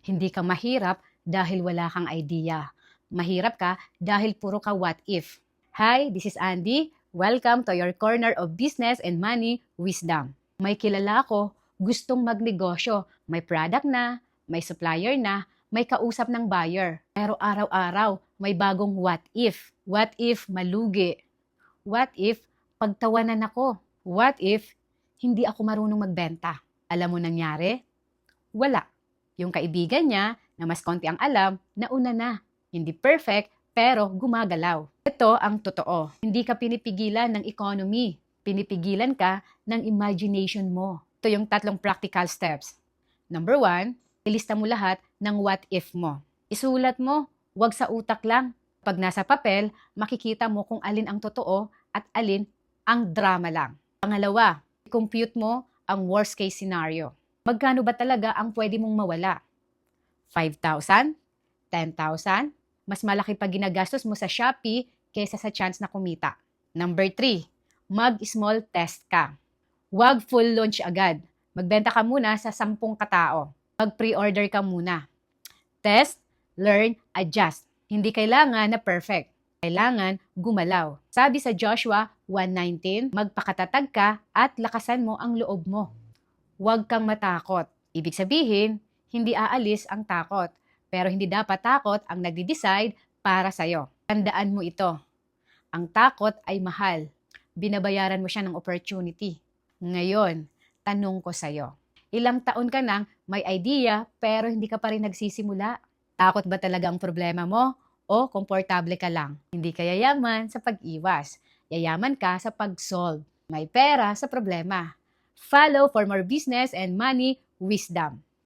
Hindi ka mahirap dahil wala kang idea. Mahirap ka dahil puro ka what if. Hi, this is Andy. Welcome to your corner of business and money wisdom. May kilala ko, gustong magnegosyo. May product na, may supplier na, may kausap ng buyer. Pero araw-araw, may bagong what if. What if malugi? What if pagtawanan ako? What if hindi ako marunong magbenta? Alam mo nangyari? Wala. Yung kaibigan niya na mas konti ang alam, nauna na. Hindi perfect, pero gumagalaw. Ito ang totoo. Hindi ka pinipigilan ng economy. Pinipigilan ka ng imagination mo. Ito yung 3 practical steps. Number 1, ilista mo lahat ng what if mo. Isulat mo, wag sa utak lang. Pag nasa papel, makikita mo kung alin ang totoo at alin ang drama lang. Pangalawa, i-compute mo ang worst case scenario. Magkano ba talaga ang pwede mong mawala? 5,000? 10,000? Mas malaki pa ginagastos mo sa Shopee kaysa sa chance na kumita. Number 3, mag-small test ka. Huwag full launch agad. Magbenta ka muna sa 10 katao. Mag-pre-order ka muna. Test, learn, adjust. Hindi kailangan na perfect. Kailangan gumalaw. Sabi sa Joshua 1:19, magpakatatag ka at lakasan mo ang loob mo. Huwag kang matakot. Ibig sabihin, hindi aalis ang takot. Pero hindi dapat takot ang nagde-decide para sa'yo. Tandaan mo ito. Ang takot ay mahal. Binabayaran mo siya ng opportunity. Ngayon, tanong ko sa'yo. Ilang taon ka nang may idea pero hindi ka pa rin nagsisimula? Takot ba talaga ang problema mo? O komportable ka lang? Hindi ka yayaman sa pag-iwas. Yayaman ka sa pag-solve. May pera sa problema. Follow for more business and money wisdom.